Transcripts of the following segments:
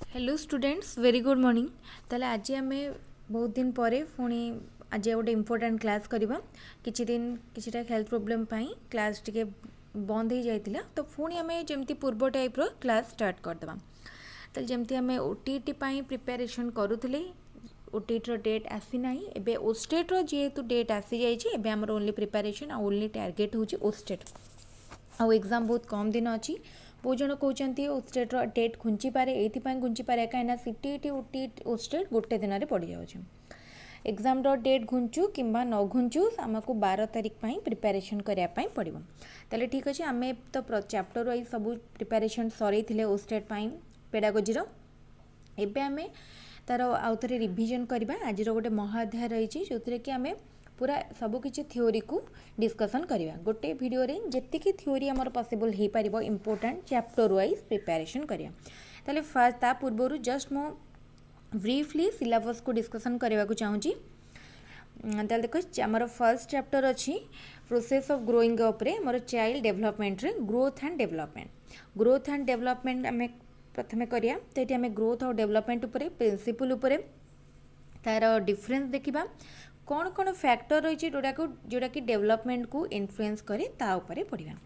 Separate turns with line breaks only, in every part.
Hello students very good morning. ताले आज आम बहुत दिन पर पुणी आज गोटे इम्पोर्टाट क्लास करवा किछि दिन किछिटा हेल्थ प्रोब्लेम पाई क्लास टिके बंद हो जाइतिला तो पुणी आम जमती पूर्व टाइप रो क्लास स्टार्ट करदे। ताले जमती आम ओटीटी पाई प्रिपरेशन करूथिले ओटीटी रो डेट आसी नाही एबे ओस्टेट रो जेहेतु डेट आसी जाइछि एबे हमर ओनली प्रिपरेशन आ ओनली टारगेट होछि ओस्टेट आ एग्जाम बहुत कम दिन अच्छी। बहुत जन कहते ओस्टेट डेट घुंची पारे ये घुंची पारे कहीं सीटीटी ओटीटी ओस्टेट गोटे दिन में पड़ जाऊँ। एग्जाम डेट घुंचु कि न घुंचु आमको 12 तारीख प्रिपरेशन करने पड़ो। ताले ठीक अच्छे आम तो चैप्टर वाइज सब प्रिपरेशन सर ओस्टेट पेडागोजी एबे आम तार आउ थे रिविजन करवा। आज गोटे महाअध्याय रही जो कि आम पूरा सबकि थ्योरी को डिस्कसन करवा। गोटे वीडियो रे जेतिकी थ्योरी आमर पॉसिबल हो पार इम्पोर्टाट चैप्टर वाइज प्रिपरेशन करवा। ताले फर्स्ट ता पूर्व जस्ट मो ब्रीफली सिलेबस को डिस्कसन करने को चाहूँगी। ताले देखो आमर फर्स्ट चैप्टर अच्छी प्रोसेस ऑफ ग्रोइंग अप रे मोर चाइल्ड डेवलपमेंट रे ग्रोथ एंड डेवलपमेंट आम प्रथमे करिया। तो ये आम ग्रोथ और डेवलपमेंट उपरे प्रिंसिपल उपरे तार डिफरेंस देखा कौन कौन फैक्टर रही जोड़ा कि डेवलपमेंट को इन्फ्लुएंस करे ता उपरे पढ़िया।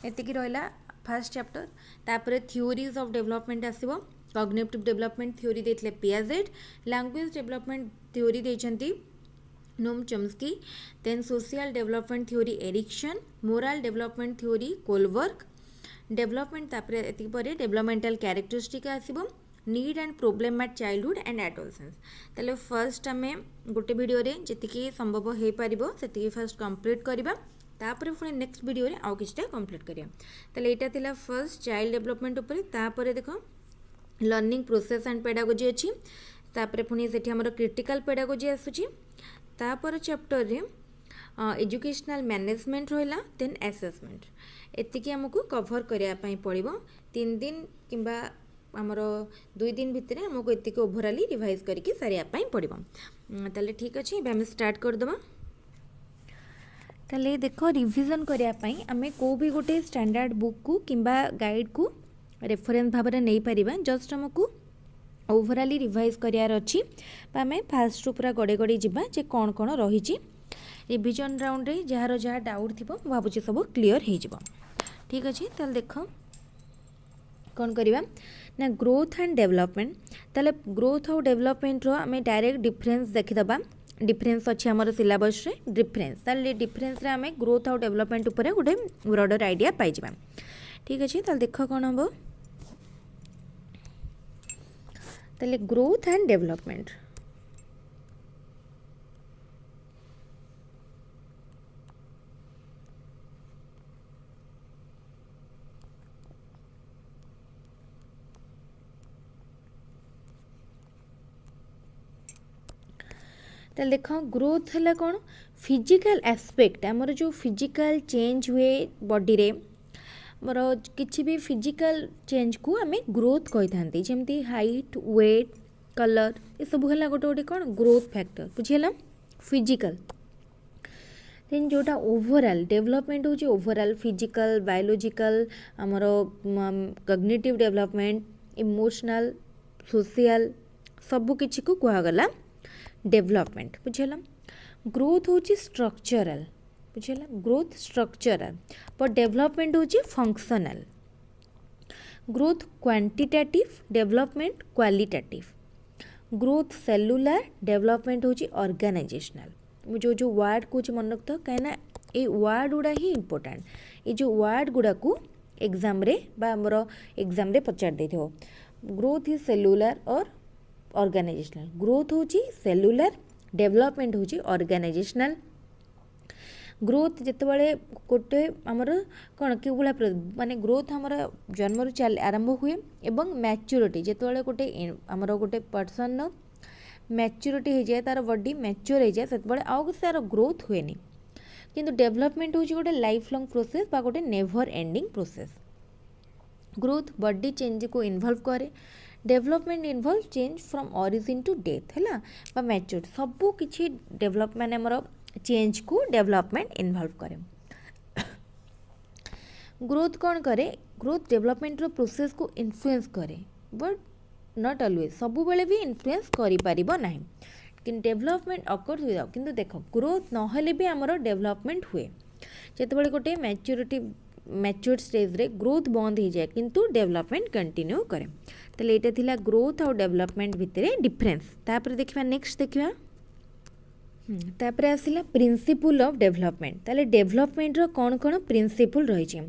एतिकी रहिला फर्स्ट चैप्टर। तापर थ्योरीज ऑफ डेवलपमेंट आसीबो। कॉग्निटिव डेवलपमेंट थ्योरी देथिले पियाजेट। लैंग्वेज डेवलपमेंट थ्योरी देछंती Noam Chomsky. Then social development theory Erikson. Moral development theory Kohlberg. Development तापर एतिकी परे डेवलपमेंटल कैरेक्टरिस्टिक आसीबो। Need and problem at childhood and adolescence. ताले first आम गोटे वीडियो रे जतिकी संभव हो पारिबो सेतिकी फर्स्ट कंप्लीट करबा। तापर पुणी नेक्स्ट वीडियो रे आउ किछटा कंप्लीट करिया। ताले एटा थिला फर्स्ट चाइल्ड डेवलपमेंट ऊपर। तापर देखो लर्निंग प्रोसेस एंड पेडागोजी अछि। तापर पुणी सेठी हमर क्रिटिकल पेडागोजी आसुची। तापर चैप्टर रे एजुकेशनल मैनेजमेंट रहिला। देन असेसमेंट एतिकी हमकु कवर करिया पई पड़िबो 3 दिन किंबा आमर 2 दिन भितर आमको एतिक ओभराली रिवाइज करके सारिया पड़ो। ताले ठीक अच्छे आम स्टार्ट करदे। ताले देख रिविजन करने आम को भी गोटे स्टैंडर्ड बुक को किंबा गाइड को रेफरेंस भाव में नहीं पारिबा। जस्ट आमको ओभराली रिवाइज करार अच्छी आम फास्ट पूरा गड़े गड़े जावा जे कौन कौन रही रिविजन राउंड रे जार जहाँ डाउट थी भावुँ सब क्लीयर हो। ठीक अच्छे ताले देख कौन करवा ना ग्रोथ एंड डेवलपमेंट। ताले ग्रोथ और डेवलपमेंट रो आम डायरेक्ट डिफरेंस देखीदबा। डिफरेंस अच्छे आमर सिलेबस रे डिफरेंस ताले डिफरेंस रे आम ग्रोथ और डेवलपमेंट उपरे गोटे ब्रॉडर आइडिया पाइबा। ठीक अच्छे ताले देख कौन हम ताले ग्रोथ एंड डेवलपमेंट। ताले देख ग्रोथ है कौन फिजिकल एस्पेक्ट आमर जो फिजिकल चेंज हुए बॉडी रे मोर किसी भी फिजिकल चेंज को आम ग्रोथ कही था जमती हाइट वेट कलर ये सब है गोटे गोटे कौन ग्रोथ फैक्टर बुझीगला फिजिकल। देन जोटा ओवरऑल डेवलपमेंट होची ओवरऑल फिजिकल बायोलॉजिकल आमर कॉग्निटिव डेवलपमेंट इमोशनल सोशल सबू किसी को कहगला डेवलपमेंट बुझेला। ग्रोथ होची स्ट्रक्चरल बुझेला ग्रोथ स्ट्रक्चरल पर डेवलपमेंट होची functional. Growth quantitative development qualitative. Growth cellular development होची ऑर्गेनाइजेशनल। जो जो वर्ड को मन रखता कहीं ये वर्ड गुड़ा ही इंपोर्टेंट। ये जो वर्ड गुड़ा को एग्जाम रे बा हमर एग्जाम रे पचार देथिबो। ग्रोथ इज सेलुलर और ऑर्गेनाइजेशनल। ग्रोथ होची सेलुलर डेवलपमेंट होची ऑर्गेनाइजेशनल। ग्रोथ जितेबाला गोटे आमर कौन कि माने ग्रोथ आमर जन्म चल आरंभ हुए एवं मैच्योरिटी जितेबाला गोटे आमर गोटे पर्सन मैच्योरिटी हो जाए तार बॉडी मैच्योर हो जाए से आउ तार ग्रोथ हुए नहीं। किंतु डेवलपमेंट होची गोटे लाइफ लॉन्ग प्रोसेस बा गोटे never ending process. Growth body change को इन्वॉल्व करे। Development involve change from origin to death है मैच्योर सबू किसी डेवलपमेंट आमर चेंज को डेवलपमेंट इन्वॉल्व करे। ग्रोथ कौन करे ग्रोथ डेवलपमेंट रो प्रोसेस को इन्फ्लुएंस करे बट नॉट ऑलवेज सब बेले भी इन्फ्लुएंस करि परिबो नाही कि डेवलपमेंट अकर्स विदाउट किंतु देख ग्रोथ नहेले भी आमर डेवलपमेंट हुए जेतेबेले गोटे मैच्योर स्टेज रे ग्रोथ बंद हो जाए किंतु डेवलपमेंट कंटिन्यू करे ताले एटा थिला ग्रोथ और डेवलपमेंट भितरे डिफरेंस तापर देखिबा नेक्स्ट देखिबा तापर आसिला प्रिंसिपल ऑफ डेवलपमेंट ताले डेवलपमेंट रो कौन कौन प्रिंसिपल रही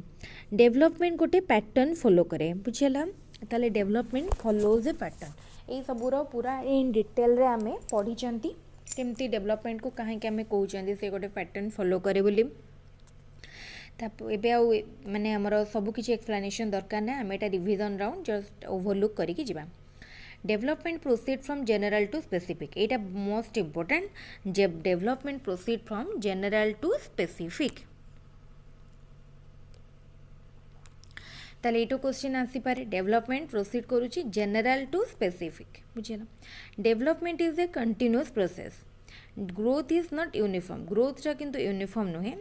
डेवलपमेंट गोटे पैटर्न फॉलो करे बुझेला ताले डेवलपमेंट फॉलोज ए पैटर्न ये सबूर पूरा इन डिटेल रे आमे पढ़ी केमती डेवलपमेंट को कहीं आम कहते से गोटे पैटर्न फॉलो करे बोली एबे माने हमर सब किछि एक्सप्लेनेशन दरकार ना आम एटा रिवीजन राउंड जस्ट ओवरलुक करिकि जिबा development proceed from general to specific एटा मोस्ट इम्पोर्टेंट जब development proceed from general to specific ताले एटो क्वेश्चन आसी पारे डेवलपमेंट प्रोसीड करूची जनरल टू स्पेसिफिक बुझिला development is a continuous process growth is not uniform growth किंतु यूनिफॉर्म नुहे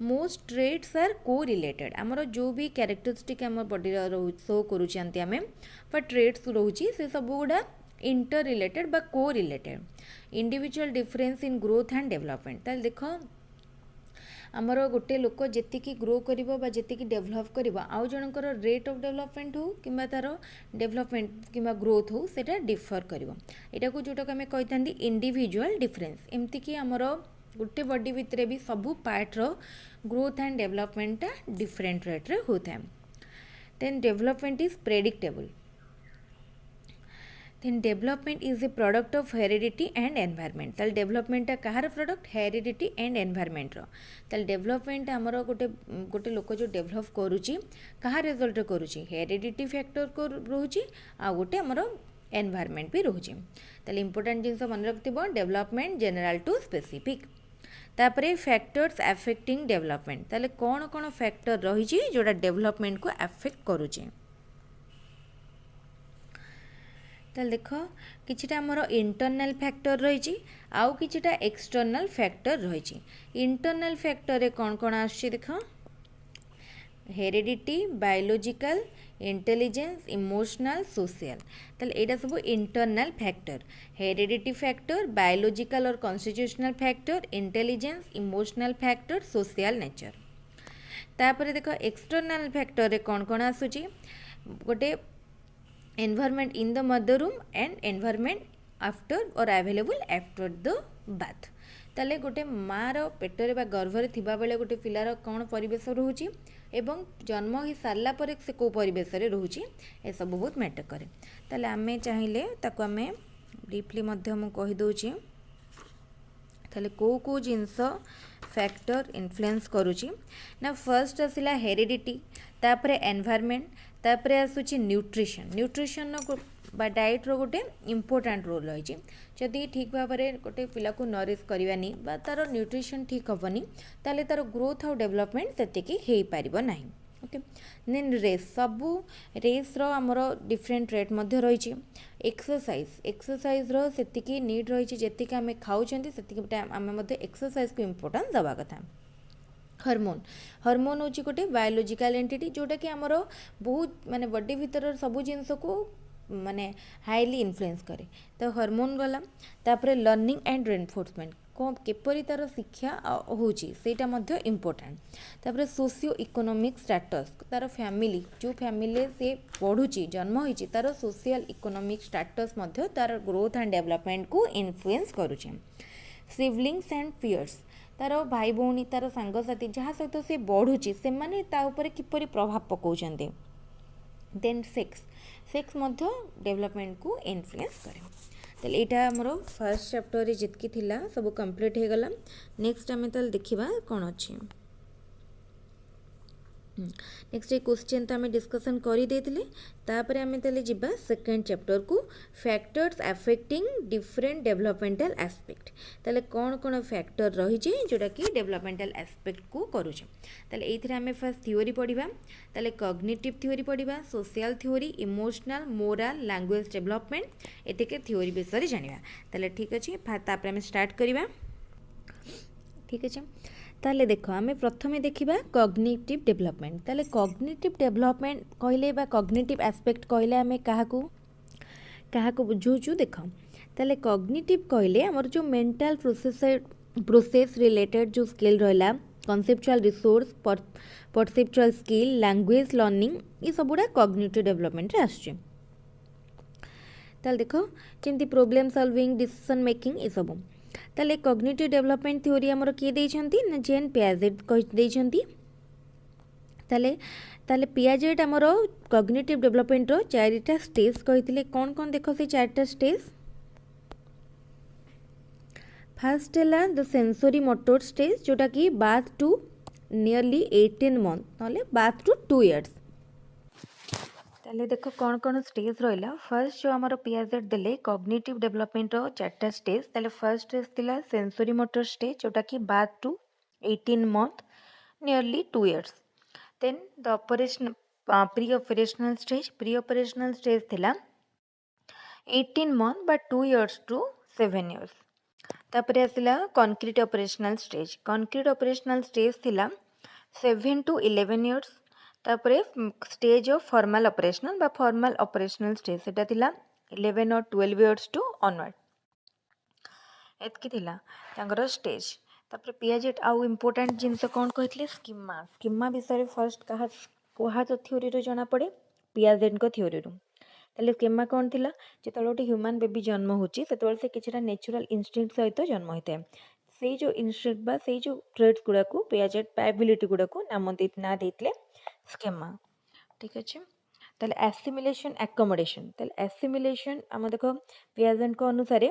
most traits are correlated आमर जो भी कैरेक्टरिस्टिक आम बॉडी शो करुँचे आम बा ट्रेड्स रोचे से सब गुड़ा इंटर रिलेटेड बा को related individual difference in growth and development ताल देख आमर गोटे लोक जी ग्रो कर जी डेभलप कर आउ जनकर रेट ऑफ डेवलपमेंट हो कि तार डेवलपमेंट कि ग्रोथ हो सेटा डिफर कर यहाँ को जोटा आम कही इंडिविजुअल डिफरेंस एमती कि आमर गोटे बॉडी भितर भी सबू पार्टर growth and development different rate रे होता है then development is predictable then development is a product of heredity and environment ताल डेवलपमेंट कहार प्रोडक्ट हेरिडिटी एंड एनवायरनमेंट ताल डेवलपमेंट आमर गोटे गोटे लोक जो डेवलप करुच्ची कहा रिजल्ट करुच्ची हेरिडिटी फैक्टर को रोचे आ गोटे आमर एनवायरनमेंट भी रोचे ताले इंपोर्टेंट जिनस मन रखिबो डेवलपमेंट जनरल टू स्पेसिफिक तापरे फैक्टर्स अफेक्टिंग डेवलपमेंट ताले कौन कौन फैक्टर रही जोड़ा डेवलपमेंट को अफेक्ट करुचे ताले देख किछिटा हमर इंटरनल फैक्टर रही आउ किछिटा एक्सटर्नल फैक्टर रही इंटरनल फैक्टर रे कौन कौन आछी देख heredity biological intelligence emotional social ताले एटा सब internal factor heredity factor biological और constitutional factor intelligence emotional factor social nature तापर देख एक्सटर्नल फैक्टर रे कौन कौन आसुची गोटे environment in the mother room and environment after और अवेलेबल आफ्टर द बाथ ताले गोटे मार पेटरे बा गर्भरे थिबा बेले गोटे पिलार कौन परिवेश रोचे एवं जन्म हो सारा पर से कौ परिवेश रोचे ए सब बहुत मैटर करे ताले आमे चाहिए ताको आमे ब्रीफली कहीदे ताले को जिनस फैक्टर इन्फ्लुएंस करुची ना फर्स्ट आसला हेरिडिटी तापरे एनवायरनमेंट तापरे आसुची न्यूट्रिशन न्यूट्रिशन बा डाइट रो गोटे इम्पोर्टाट रोल रही जदि ठीक भाव में गोटे पिला को नरिश करवानी बा तार न्यूट्रिशन ठीक हेनी ताले तार ग्रोथ और डेवलपमेंट से पार ना ओके देन रेस सबू रेस रो आमर डिफरेंट रेट मध्य रही एक्सरसाइज रो सेतिकी नीड रही जी आम खाऊँ से आम एक्सरसाइज को इम्पोर्टेंस दवा कथा हार्मोन हूँ गोटे बायोलॉजिकल एंटिटी जोटा कि आमर बहुत माने बॉडी भीतर सबू जिनस को माने हाईली इन्फ्लुएंस करे तो हार्मोन गला तापरे लर्निंग एंड रेनफोर्समेंट को केपरी तार शिक्षा होची सेटा मध्य इम्पोर्टेंट तापरे सोशियो इकोनॉमिक स्टेटस तार फैमिली जो फैमिली से पढ़ुची जन्म होईची तार सोशल इकोनॉमिक स्टेटस मध्य तार ग्रोथ एंड डेवलपमेंट को इन्फ्लुएंस करुचे सिबलिंग्स एंड पियर्स तार भाई भौणी तार सांगसाथी जहाँ सहित से बढ़ुची से माने ता उपरे किपरि प्रभाव पकाउछन्ते देन सेक्स मध्य डेवलपमेंट को इन्फ्लुएंस करे ताले एटा हमरो फर्स्ट चैप्टर रे जितकी थिला सब कंप्लीट हे गला नेक्स्ट आमे ताले देखिबा कोन अछि नेक्स्ट क्वेश्चन तो आम डिस्कसन कर देथिले तापर आम ताले जिबा सेकंड चैप्टर को factors affecting different developmental aspect ताले कौन कौन फैक्टर रही जोटा कि डेवलपमेंटल एस्पेक्ट को करूचे ताले एथिरे आम फर्स्ट थ्योरी पढ़िबा ताले कॉग्निटिव थ्योरी पढ़िबा social theory emotional moral language development एतिके थ्योरी विषय जानिबा ताले ठीक अछि तापर आम स्टार्ट करिबा ठीक अछि ताले देखो आमे प्रथमे देखिबा कॉग्निटिव डेवलपमेंट ताले कॉग्निटिव डेवलपमेंट कहले बा कॉग्निटिव एस्पेक्ट कहले आमे काहाकू क्या बुझाऊँ देख ताले कॉग्निटिव कहले आमर जो मेंटल प्रोसेस रिलेटेड जो स्किल रहा conceptual resource perceptual skill language learning ये सब गुड़ा कॉग्निटिव डेवलपमेंट रे आसुचे ताले देख जमी प्रोब्लेम सॉल्विंग डिसीजन मेकिंग ये सब ताले कॉग्निटिव डेवलपमेंट थ्योरी आमर किए देइछंती ना जेन पियाजेट कहि देइछंती ताले ताले पियाजेट आमर कॉग्निटिव डेवलपमेंट रो चारिटा स्टेज कहिथिले कौन कौन देखो से चारिटा स्टेज फास्ट है द सेंसरी मोटर स्टेज जोटा कि बाथ टू नियरली 18 मंथ ना बाथ टू 2 इयर्स ताले देख कौन कौन स्टेज रहा फर्स्ट जो आमर पियाजेट देले कॉग्निटिव डेवलपमेंट रो चार्टा स्टेज ताले फर्स्ट स्टेज थिला सेंसरी मोटर स्टेज जोटा कि birth to 18 month nearly 2 years then the operation pre operational stage थिला 18 month but 2 years to 7 years तापरे आसिला कंक्रीट ऑपरेशनल स्टेज थिला 7 टू 11 इयर्स तापरे stage of formal operational stage सेटा थिला 11 और 12 इयर्स टू ऑनवर्ड एतकी थिला तांगर स्टेज तापरे पियाजेट आउ इम्पोर्टेंट जिनस कौन कहथिले स्कीमा विषय फर्स्ट कहा तो थ्योरी रो जाना पड़े पियाजेट को थ्योरी रो ताले स्कीमा कौन थिला जेतले गोटे ह्यूमन बेबी जन्म होची सेतले से किछटा नेचुरल इंस्टिंक्ट सहित जन्म होता है से जो इंस्टिंक्ट बा से जो ट्रेड्स गुड़ा को पियाजेट एबिलिटी गुड़ा को नाम देते स्कीमा ठीक अच्छे ताले एसिमिलेशन एकोमोडेशन ताले एसिमिलेशन आम देख पियाजेट को अनुसार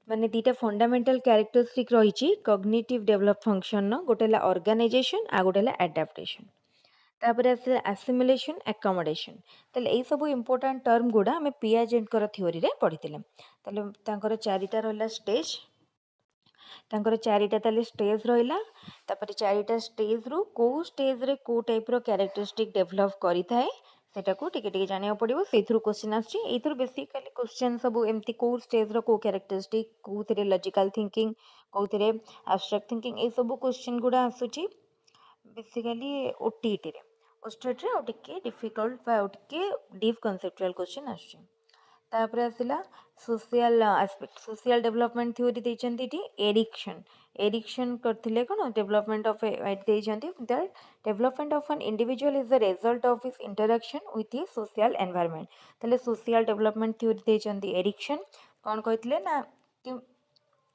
माने दीटा फंडामेंटल कैरेक्टरिस्टिक रही कॉग्निटिव डेवलप फंक्शन गोटे ऑर्गेनाइजेशन आ गोटे एडाप्टेशन तापर आसे एसिमिलेशन एकोमोडेशन ताले एई सब इंपोर्टेंट टर्म गुड़ा आम पियाजेट थ्योरी रे पढ़ीथिले ताले तांकर चारिटा रहला स्टेज तांकर चारिटा ताले स्टेज रहिला तापर चारिटा स्टेज रु को स्टेज रे को टाइप रो कैरेक्टरिस्टिक डेवलप करि थाए सेटा को टिके टिके जानिया पड़िबो सेथुरु क्वेश्चन आछि एथुरु बेसिकली क्वेश्चन सब एमती को स्टेज रो को कैरेक्टरिस्टिक कोथिरे लॉजिकल थिंकिंग कोथिरे एब्स्ट्रैक्ट थिंकिंग ए सब क्वेश्चन गुड़ा आसुछि बेसिकली ओटीटी रे ओस्टेट रे ओटिके डिफिकल्ट बा ओटिके डीप कॉन्सेप्चुअल क्वेश्चन आछि तापर आसिला सोशल डेवलपमेंट थ्योरी देइचंती एरिक्शन करथिले कोन डेवलपमेंट ऑफ देइचंती that development of an individual is the result of his interaction with his social environment तले सोशल डेवलपमेंट थ्योरी देइचंती एरिक्शन कोन कहथिले ना कि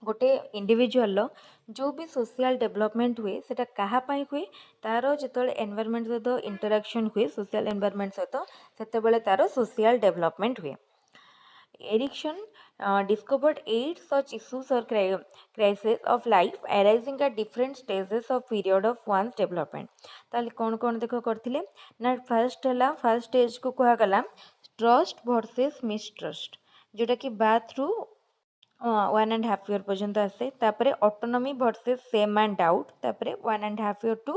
गोटे इंडिविजुअल जो भी सोशल डेवलपमेंट हुए सेटा कहा पाई हुए तार जेतले एनवायरनमेंट सहित इंटरेक्शन हुए सोशल एनवायरनमेंट सहित सेतेबेले तार सोशल डेवलपमेंट हुए Erickson discovered 8 such issues or crises of life arising at different stages of period of one's development. ताले कौन कौन देखो करथिले ना फर्स्ट स्टेज को कहा गला ट्रस्ट वर्सेस मिसट्रस्ट जोटा कि बाथ थ्रू 1.5 year पर्यंत आसे तापरे autonomy versus shame and doubt तापरे 1.5 year to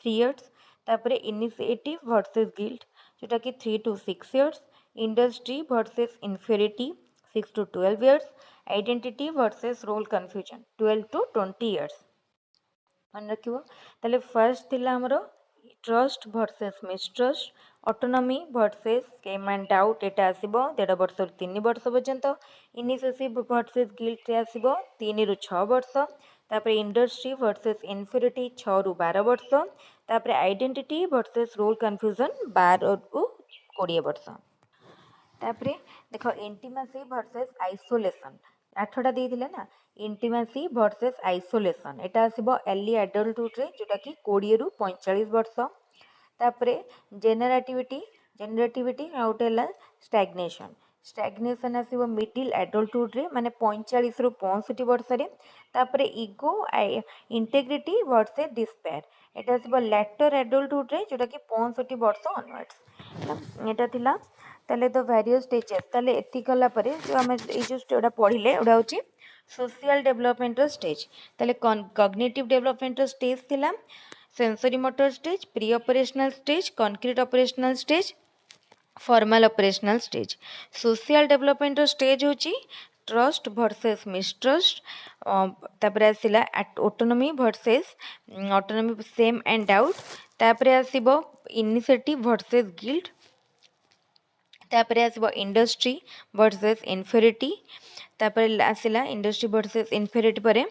3 years तापरे इनिशिएटिव वर्सेस गिल्ट जोटा कि 3 to 6 years industry versus inferiority 6 to 12 years identity versus role confusion 12 to 20 years मन रखिबो ताले फर्स्ट थिला हमरो trust versus mistrust autonomy versus scam and doubt एटा आसीबो 1.5 वर्ष 3 वर्ष पर्यंत इनिशिएटिव वर्सेस गिल्ट रे आसीबो 3 ରୁ 6 वर्ष तापरे इंडस्ट्री वर्सेस इन्फेरिटी 6 ରୁ 12 वर्ष तापरे आइडेंटिटी वर्सेस रोल कन्फ्यूजन 12 ରୁ 20 वर्ष तापरे देखो इंटीमेसी वर्सेस आइसोलेशन 8टा देइथिले ना इंटीमेसी वर्सेस आइसोलेशन एटा आसीबो अर्ली एडल्टहुड रे जोटा कि 20 ରୁ 45 वर्ष तापरे जेनरेटिविटी आउटेला स्टैग्नेशन आसीबो मिडिल एडल्टहुड रे माने 45 ରୁ 65 वर्ष रे तापरे ईगो इंटेग्रिटी वर्सेस डिस्पेयर एटा आसीबो लेटर एडल्टहुड रे जोटा कि 65 वर्ष ऑनवर्ड्स एटा थिला ताले द वेरियस स्टेजेस ताले एथि कला परे जो हम ए जो स्टेडा पढिले एडा होची सोशल डेवलपमेंट स्टेज ताले कॉग्निटिव डेवलपमेंट स्टेज थिला sensory motor stage pre operational stage concrete operational stage formal operational stage social development stage होची ट्रस्ट वर्सेस मिसट्रस्ट तापर आसिला autonomy versus autonomy shame and doubt तापर आसीबो इनिशिएटिव वर्सेस गिल्ट तापर आसब industry versus inferiority तापर आसला industry versus inferiority पर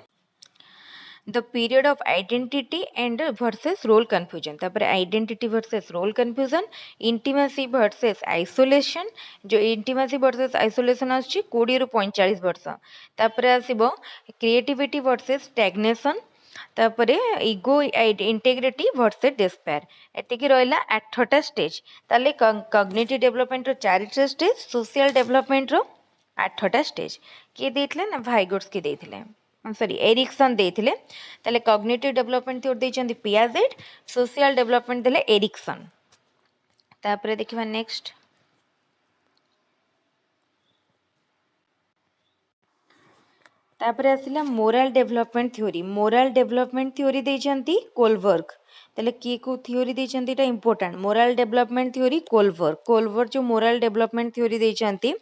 the period of identity and versus role confusion तापर identity versus role confusion intimacy versus isolation जो intimacy versus isolation आछि 20 रु 45 वर्ष तापर आसीबो creativity versus stagnation तापर ईगो इंटेग्रिटी वर्सेस डिस्पेयर एतिकी रहिला 8टा स्टेज ताले कॉग्निटिव डेवलपमेंट रो 4टा स्टेज सोशल डेवलपमेंट रो 8टा stage किए देथिले ना भाइगोट्स की देथिले सॉरी एरिक्सन देथिले ताले कॉग्निटिव डेवलपमेंट थ्योरी देचंदी पियाजेट सोशल डेवलपमेंट देले एरिक्सन तापर देखिबा नेक्स्ट तापर आसिला मोराल डेवलपमेंट थ्योरी देचंती कोलबर्ग ताले की को थ्योरी देचंती एटा important moral development theory Kohlberg जो मोराल डेवलपमेंट थ्योरी देचंती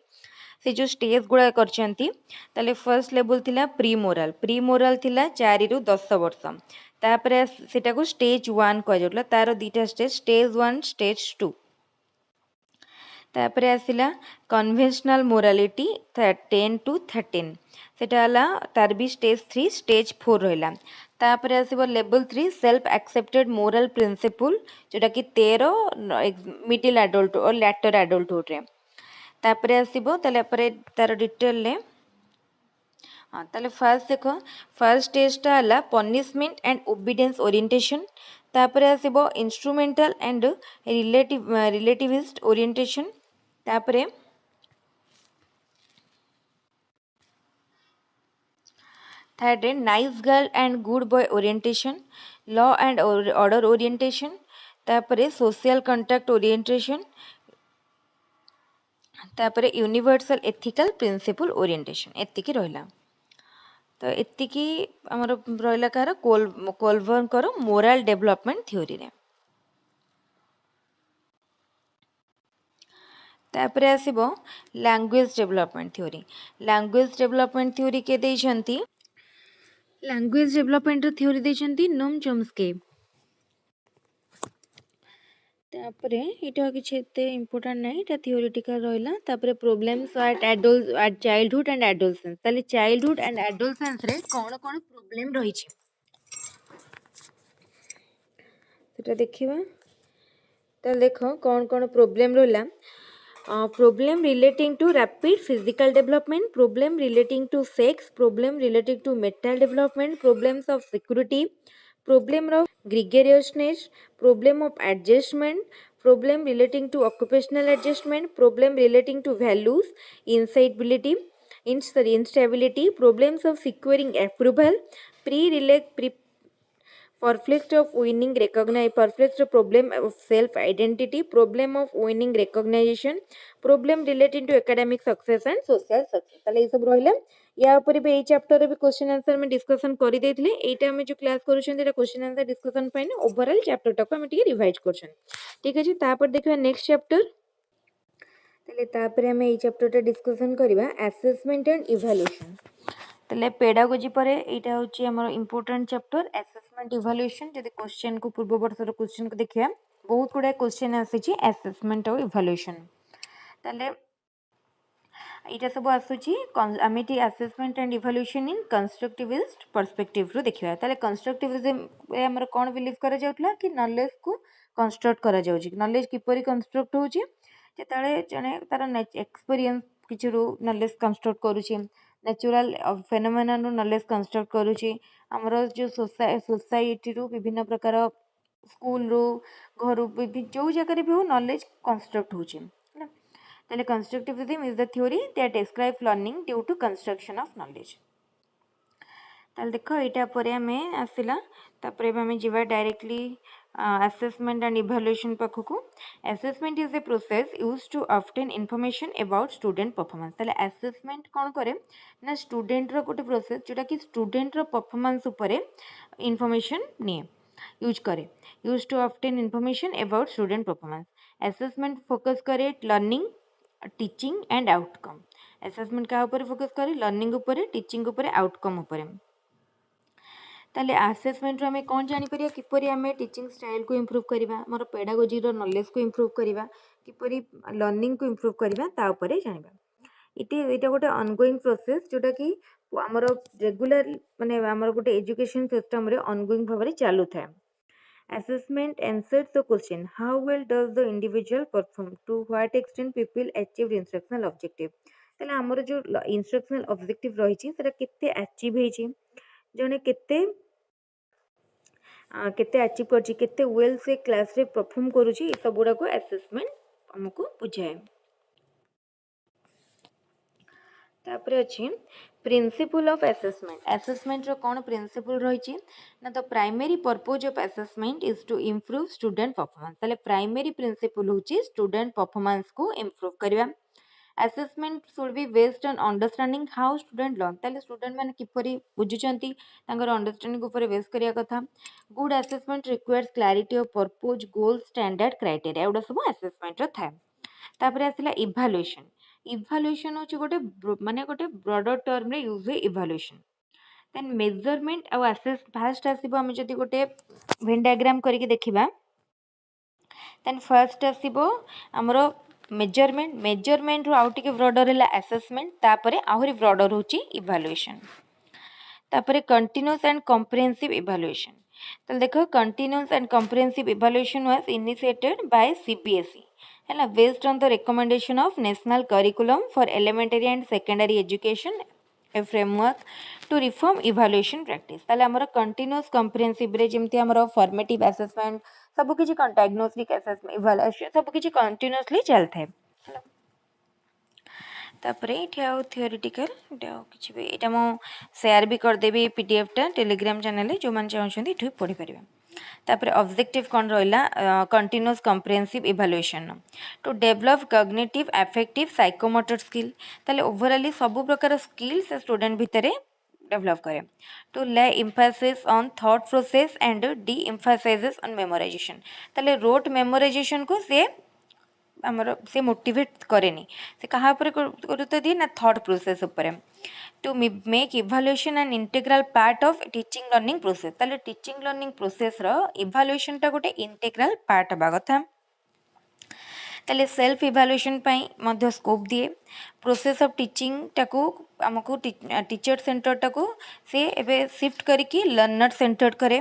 से जो स्टेज गुड़ा करचंती ताले फर्स्ट लेवल थिला प्री मोराल थिला 4 रु 10 वर्ष तापर सेटा को स्टेज 1 कह जोटला तारो दीटा स्टेज 1 स्टेज 2 तापर आसिला कन्वेंशनल मोरालिटी 10 टू 13 सेटा हला तार भी स्टेज 3 स्टेज 4 रहला तापर आसीबो level 3 self accepted moral principle जोटा कि 13 मिडिल एडल्ट और लेटर एडल्टहुड रे तापर आसीबो ताले परे तार डिटेल ले हाँ ताले फर्स्ट देखो फर्स्ट स्टेजटा हला पनिशमेंट एंड ओबीडियंस ओरिएंटेशन तापर आसीबो इंस्ट्रूमेंटल एंड रिलेटिविस्ट ओरिएंटेशन तापरे थर्ड रे nice girl and good boy orientation law and order orientation तापरे सोशल कंटैक्ट ओरिएंटेशन तापरे यूनिवर्सल एथिकल प्रिंसिपल ओरिएंटेशन एतिकी रहला तो एतिकी हमर रहला कार कोलबर्गर मोरल डेवलपमेंट थ्योरी रे तापर आसीबो लैंग्वेज डेवलपमेंट थ्योरी के देछंती लैंग्वेज डेवलपमेंट थ्योरी देछंती नोम चॉम्स्की तापरे इटा किछ एते इंपोर्टेंट नै इटा थ्योरेटिकल रहला तापरे problems eight childhood and adolescence ताले चाइल्डहुड एंड एडोलसेंस रे कोन कोन प्रॉब्लम रही छी सेटा देखिबा ताले देखो कोन कोन प्रॉब्लम रहला problem relating to rapid physical development, problem relating to sex, problem relating to mental development, problems of security, problem of gregariousness, problem of adjustment, problem relating to occupational adjustment, problem relating to values, insightability, instability, problems of securing approval, pre Perplexed of winning recognize perplexed problem of self identity, problem of winning recognition, problem relating to academic success and social success ताले ये सब रहले या ऊपर भी ए chapter भी question answer में discussion करि देथिले एटा हम जो क्लास करूछन एटा क्वेश्चन आंसर डिस्कशन पइन ओवरऑल चैप्टर तक हम टिके रिवाइज करछन ठीक अछि तापर देखिबा नेक्स्ट चैप्टर ताले तापर हम ए चैप्टर टा डिस्कशन करिबा असेसमेंट एंड इवैल्यूएशन ताले पेडागोजी परे एटा होची हमर इंपोर्टेंट चैप्टर असेसमेंट इवैल्यूएशन जदि क्वेश्चन को पूर्व वर्ष रो क्वेश्चन को देखिया बहुत गुडा क्वेश्चन आसीची असेसमेंट और इवैल्यूएशन ताले एटा सब आसुची आमिटी assessment and evaluation in constructivist perspective रो देखिया ताले कंस्ट्रक्टिविज्म ए हमर कोन बिलीव करा जाउतला कि नॉलेज को कंस्ट्रक्ट करा जाउची नॉलेज किपरि कंस्ट्रक्ट होची जेताले जने तार एक्सपीरियंस किछु नॉलेज कंस्ट्रक्ट करूची नेचुरल फेनोमेना रो नॉलेज कंस्ट्रक्ट करूची हमर जो सोसाइटी रो विभिन्न प्रकार स्कूल रो घर जो जगह भी हो नॉलेज कंस्ट्रक्ट होची ताले constructivism is the theory that describe learning due to construction of knowledge ताले देखो एटा परे हमें आसिला तापरे हमें जीवा डायरेक्टली assessment and evaluation पाखकु assessment is a process used to obtain information about student performance ताले assessment कोन करे ना student रो गोटे process जोटा कि student रो performance ऊपरे information निये यूज करे use to obtain information about student performance assessment focus करे learning teaching and outcome assessment का ऊपर focus करे learning ऊपरे teaching ऊपरे outcome ऊपरे ताले आसेसमेंट आम कौन जापर किपर आम टीचिंग स्टाइल को इम्प्रूव करवा मोर पेडागोजी नॉलेज को इम्प्रूव करवा किपर लर्निंग को इम्प्रूव करवा जाना इटा गोटे ऑनगोइंग प्रोसेस जोटा कि आमर रेगुलर माने आमर गोटे एजुकेशन सिस्टम रे ऑनगोइंग भाव में चालू था assessment answers the question how well does the individual perform to what extent people achieved instructional objective ताले आमर जो instructional objective रही सेटा केते अचीव होईची जने केते केते अचीव करची केते वेल से क्लास रे परफॉर्म करूची सब गुडा को असेसमेंट हमको बुझाए तापर अच्छी प्रिंसिपल ऑफ असेसमेंट असेसमेंट रो कौन प्रिंसिपल रही ना तो primary purpose of assessment is to improve student performance ताले प्राइमरी प्रिंसिपल होची स्टूडेंट परफॉर्मेंस को इम्प्रूव करबा assessment should be based on understanding how student learn ताले स्टूडेंट माने किपरि बुझुचंती तांकर अंडरस्टैंडिंग ऊपर बेस करिया कथा good assessment requires clarity of purpose goal standard criteria एडा सब असेसमेंट रो थाए तापर आसिला इभालुएशन इभालुएशन होची गोटे माने गोटे ब्रॉडर टर्म रे यूज हुए इभालुएशन देन मेजरमेंट आ असेस फास्ट आसीबो हम जदी गोटे वेन डायग्राम करके देखिबा देन फर्स्ट आसीबो हमरो मेजरमेंट मेजरमेंट रो आउट के ब्रॉडर हैला असेसमेंट तापरे आहुरी ब्रॉडर होची इभालुएशन तापरे कंटीन्यूअस एंड कॉम्प्रिहेंसिव इभालुएशन तो देखो continuous and comprehensive evaluation was initiated by CBSE है based on the recommendation of national curriculum for elementary and secondary education a framework to reform evaluation practice ताले हमर continuous comprehensive रे जेमती हमर formative assessment सब किछि diagnostic assessment evaluation सब किछि continuously चलथे तापर ये थियोरिटिकल किसी भी यहाँ मो सेयार भी करदेवी पीडीएफ टा टेलीग्राम चैनल जो मैंने चाहते ये पढ़ी पारे तापर ऑब्जेक्टिव कौन रहा continuous comprehensive evaluation to develop cognitive affective psychomotor skill ताले ओवरऑली सब प्रकार स्किल से स्टूडेंट भितर डेवलप करे to lay emphasis on thought process and deemphasises on memorisation ताले रोट मेमोराइजेशन को से आमर से मोटिवेट करेनी से कहा गुरुत्व दिए ना थॉट प्रोसेस उपर to make evaluation and integral part of teaching learning process ताले टीचिंग लर्निंग प्रोसेस रो इवैल्यूएशन टा गोटे इंटीग्रल पार्ट हबा कथा ताले सेल्फ इवैल्यूएशन पई मध्य स्कोप दिए प्रोसेस ऑफ टीचिंग टाको आमको टीचर सेंटर टाको से एबे शिफ्ट करके लर्नर सेंटर करे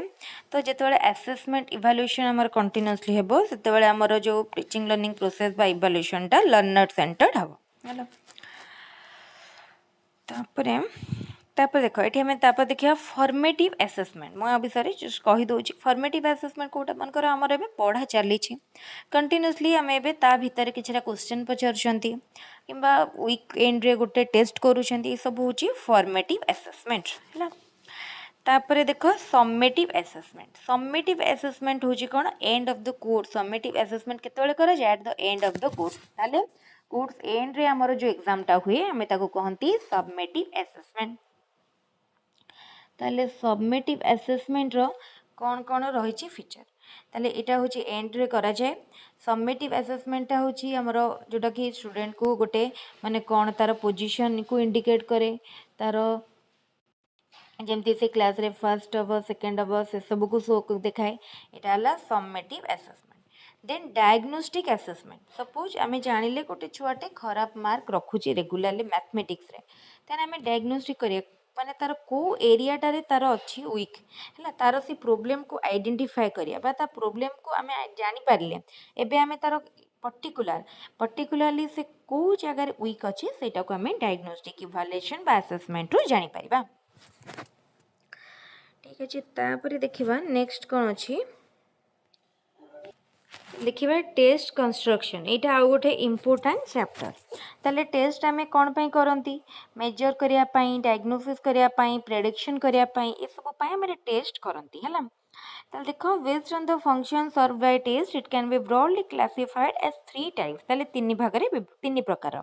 तो जेतेबेले असेसमेंट इवैल्यूएशन हमर कंटीन्यूअसली हेबो सेतेबेले हमर जो टीचिंग लर्निंग प्रोसेस बा इवैल्यूएशन टा लर्नर सेंटर्ड हबो हला तापरे तापर देखो ये हमें तापर देखिए फॉर्मेटिव असेसमेंट मुझे विषय जस्ट कहीदे फॉर्मेटिव असेसमेंट कौटा मनकर आमर एबे पढ़ा चली कंटिन्यूअसली आम एबे ता भितर किछिटा क्वेश्चन पचारुछंती किंबा वीक एंड रे गोटे टेस्ट करूछंती सब होची फॉर्मेटिव असेसमेंट हैला तापर देखो सम्मेटिव असेसमेंट होची कोन end of the course summative assessment केतेबेले करा जाय at the end of the course ताले कोर्स एंड रे हमर जो एग्जाम टा हुए हमें ताको कहंती सबमेटिव असेसमेंट ताले सबमेटिव असेसमेंट रो कौन रही फीचर ताले एटा होची एंड रे करा जाए सबमेटिव असेसमेंट होची हमरो जोटा कि स्टूडेंट को गोटे माने कौन तार पोजीशन को इंडिकेट करे तार जमती से क्लास रे फर्स्ट हम सेकेंड हम से सब को शो देखाए एटा हला summative assessment then diagnostic assessment suppose आमे जानिले गोटे छुआटे खराब मार्क रखुची रेगुलरली मैथमेटिक्स रे तेन आमे डायग्नोस्टिक करिया माने तार को एरियाटा रे तार अच्छी वीक है तार से प्रोब्लेम को आइडेंटिफाई करिया बा ता प्रोब्लेम को आमे जानि पारले एबे आमे तार पर्टिकुलरली से को जगह वीक अच्छे सेटा को आमे डायग्नोस्टिक इवैल्यूएशन बा असेसमेंट रो जानि परिबा ठीक अछि तापर देखिबा नेक्स्ट कोन अछि देखिए टेस्ट कंस्ट्रक्शन यहाँ आउ गोटे इम्पोर्टाट चैप्टर ताले टेस्ट आमे कौन पाई करती मेजर करने डायग्नोसिस करने प्रेडिक्शन करने ये सब आम टेस्ट करती है ताले देखो based on the function serve by test it can be broadly classified as three types ताले तीन भाग में तीन प्रकार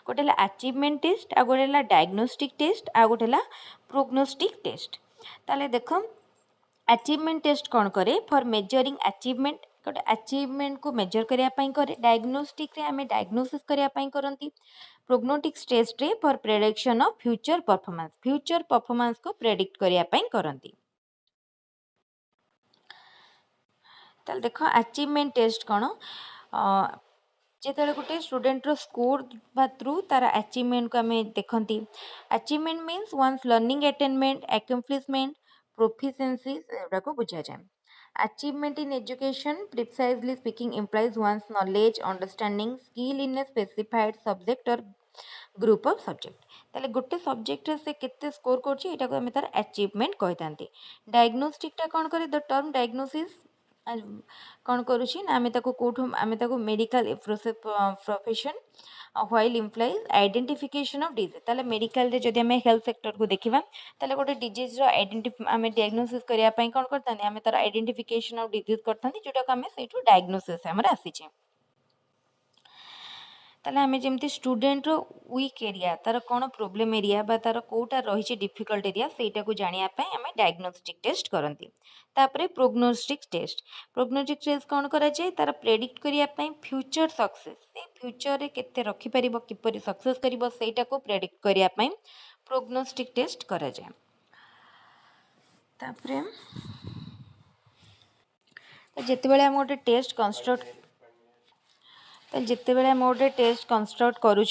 गोटे अचीवमेंट टेस्ट आ गोटे डायग्नोस्टिक टेस्ट आ गोटे प्रोग्नोस्टिक टेस्ट ताले देखो अचीवमेंट टेस्ट कौन करे फॉर मेजरिंग अचीवमेंट गोटे अचीवमेंट को मेजर करने करे डायग्नोस्टिक रे आमे डायग्नोसिस करने करती प्रोग्नोटिक टेस्ट रे for prediction of future performance को प्रेडिक्ट करने करती ताले देखो अचीवमेंट टेस्ट कौन जिते गोटे स्टूडेंटर स्कोर थ्रू तार अचीवमेंट को आम देखती achievement means one's learning attainment accomplishment proficiency एगुड़ा को बुझा जाए achievement in education precisely speaking implies one's knowledge understanding skill in a specified subject और ग्रुप ऑफ सब्जेक्ट ताले गोटे सब्जेक्ट से केते स्कोर कर तार अचीवमेंट कही था डायग्नोस्टिकटा कौन करे द टर्म डायग्नोसिस कौन करुँची ना आम medical profession while implies identification of disease ताले मेडिकल रे जदि आम हेल्थ सेक्टर को देखा ताले गोटे डिजीज आम डायग्नोसिस करने कौन करता आम तार आइडेंटिफिकेशन ऑफ डिजीज करता जोटा को आम से डायग्नोसिस आसीचे ताले आम जमी स्टूडेंट वीक एरिया तार कौन प्रोब्लेम एरिया बा तार कौटा रही डिफिकल्ट एरिया सेटा को जानापी आम डायग्नोस्टिक टेस्ट करती तापर प्रोग्नोस्टिक टेस्ट कौन कराए तार प्रेडिक्ट करने फ्यूचर सक्सेस से फ्यूचर रे केते रखिपर किपर सक्सेस कर प्रेडिक्ट करने प्रोग्नोस्टिक टेस्ट कराए तापर जिते आम गोटे टेस्ट कंस्ट्रक्ट जिते बड़े आम गोटे टेस्ट कंस्ट्रक्ट करूँ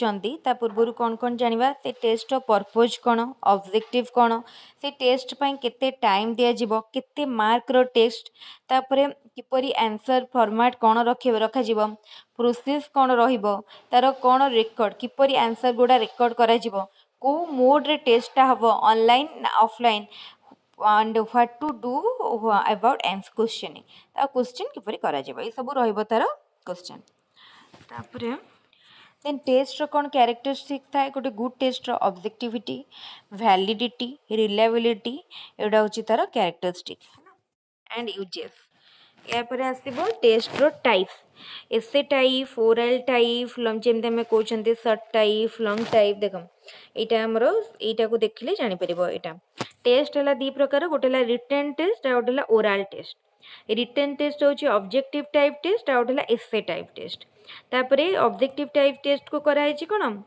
पूर्व कौन कौन जाना से टेस्ट पर्पज कौन ऑब्जेक्टिव कौन से टेस्ट पाई केते टाइम दिज्व केते मार्क रो टेस्ट तापर किपरि आंसर फॉर्मेट कौन रखा प्रोसेस कौन तार कौन रेकर्ड किपरि आंसर गुड़ा रेकर्ड करा को मोड रे टेस्टा हम ऑनलाइन ना offline and what to do about answer question question किपरि करा ये सब रहिबो तार क्वेश्चन तापर देन टेस्ट कौन क्यारेक्टरिस्टिक थाए गोटे good test objectivity validity reliability एटा हूँ तार क्यारेक्टरिस्टिक एंड यूजेस यापर आसब test type essay type oral type जमी आम कहते सर्ट टाइप लंग टाइप देख यहाँ आमर यहाँ को देखिले जापर यहाँ टेस्ट है दी प्रकार गोटे रिटन टेस्ट आ गोटे ओरल टेस्ट रिटन टेस्ट हूँ ऑब्जेक्टिव टाइप टेस्ट आ गोटे एसे टाइप टेस्ट तापर ऑब्जेक्टिव टाइप टेस्ट को कराई कौन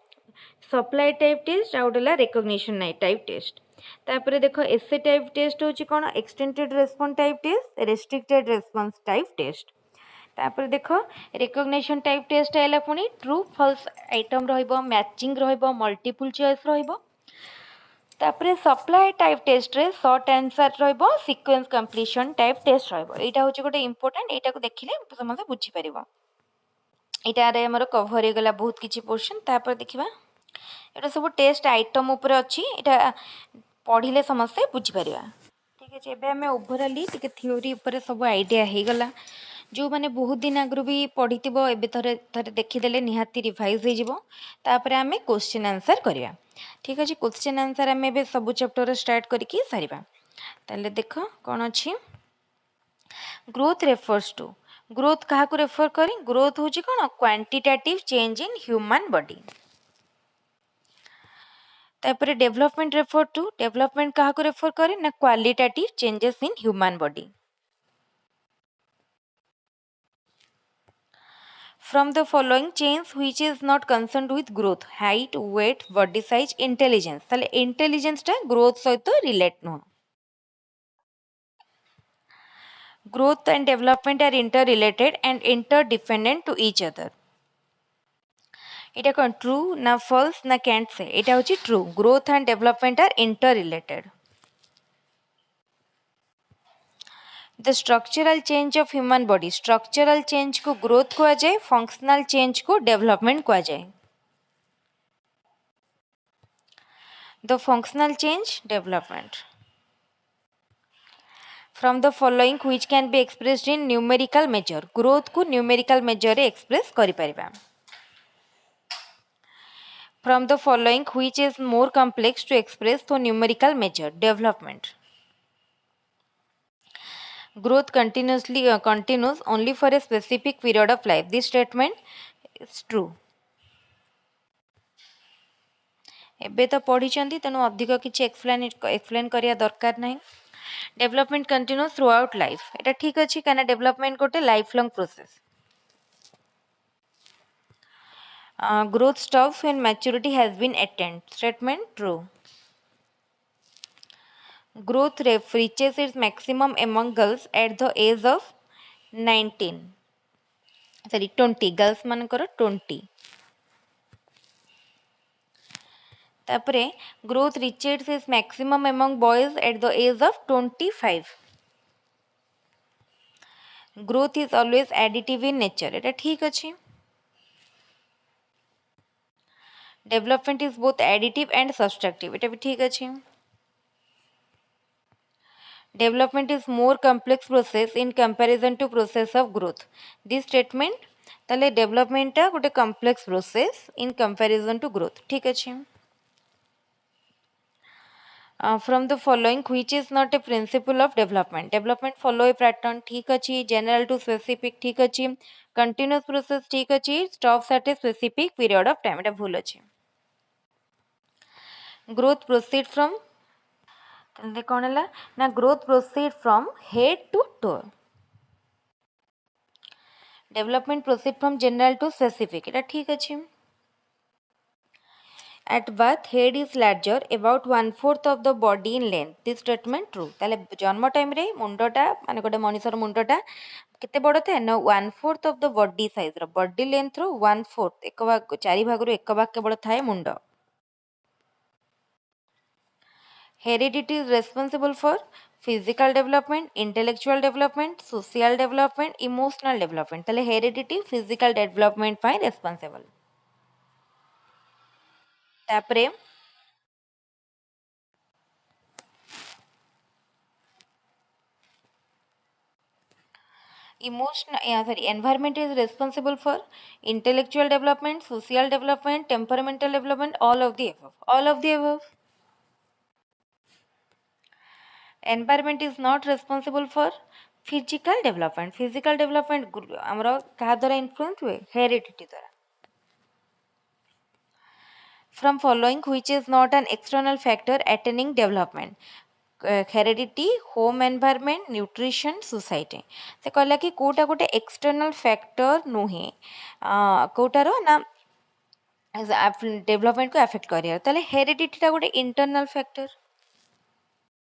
सप्लाई टाइप टेस्ट आ गोटे रिकग्निशन टाइप टेस्ट तापर देख एसे टाइप टेस्ट हूँ कौन extended response type test restricted response type test तापर देख रिकग्निशन टाइप टेस्ट है पुणी true false item matching multiple choice तापर सप्लाई टाइप टेस्ट रे short answer sequence completion type test यहाँ हूँ गोटे इंपोर्टेंट यहाँ को देखिले समझे बुझीपर यहाँ आमर कभर हो गला बहुत किसी पोर्शन तापर देखा यहाँ सब टेस्ट आइटम उपर अच्छी यहाँ पढ़ले समस्ते बुझीपर ठीक अच्छे एवं आम ओभराली टे थ्योरी उपर सब आइडिया हो गला जो मैंने बहुत दिन आगु भी पढ़ी एवं थे थे देखीदे निहाती रिवाइज होपर आम क्वेश्चन आंसर करवा ठीक अच्छे क्वेश्चन आंसर आम ए सब चैप्टर स्टार्ट करके सारिबा ताले देख कौन अच्छी ग्रोथ रेफर्स टू ग्रोथ क्या रेफर करी ग्रोथ हूँ कौन quantitative change in human body तापर डेवलपमेंट रेफर टू डेवलपमेंट क्या रेफर करे ना qualitative changes in human body from the following change which is not concerned with growth height weight body size intelligence ताले intelligence टा growth सहित relate नुह growth and development are interrelated and interdependent to each other इटा कौन true ना false ना cantt say इटा होची true growth and development are interrelated the structural change of human body structural change को ग्रोथ कहा जाए फंक्शनल चेंज को डेवलपमेंट कहा जाए the functional change development from the following which can be expressed in numerical measure growth को numerical measure रे express करि परिबा from the following which is more complex to express तो numerical measure development growth continues only for a specific period of life this statement is true एबे तो पढ़ी तेणु अधिक किसी एक्सप्लेन करिया दरकार नहीं development continuous through out life एटा ठीक अच्छे कहीं डेवलपमेंट गोटे life long process growth stops when maturity has been attained statement true growth reaches its maximum among girls at the age of 19 sorry 20 girls मानकर 20 तापरे growth reaches is maximum among boys at the age of 25 growth is always additive in nature एटा ठीक अछि development is both additive and subtractive एटा भी ठीक अछि development is more complex process in comparison to process of growth this statement ताले development टा गोटे complex process in comparison to growth ठीक अछि from the following which is not a principle of development follow a pattern ठीक अछि general to specific ठीक अछि continuous process ठीक अछि stops at a specific period of time एटा भूल अछि growth proceed from तंदे कोन हला ना growth proceed from head to toe development proceed from general to specific एटा ठीक अछि At birth, head is larger, about 1/4 of the body in length. This statement true. ताले जन्म time रे मुंडटा माने गोटे मनिषर मुंडटा केते बड़ थाए ना 1/4 of the body size row body length रो 1/4 एक भाग चारि भाग रो एक भाग केवल थाए मुंड. Heredity is responsible for physical development, intellectual development, social development, emotional development. ताले heredity physical development ପାଇଁ responsible. तापरे environment is responsible for intellectual development, social development, temperamental development, all of the above. All of the above. Environment is not responsible for physical development. Physical development amra kaha dwara influence हुए heredity द्वारा. From following which is not an external factor attaining development. Heredity home environment nutrition society से कहला कि कोटा गोटे external factor नुहे कोटार ना development को affect career ताले हेरिडिटी टा गोटे इंटरनल फैक्टर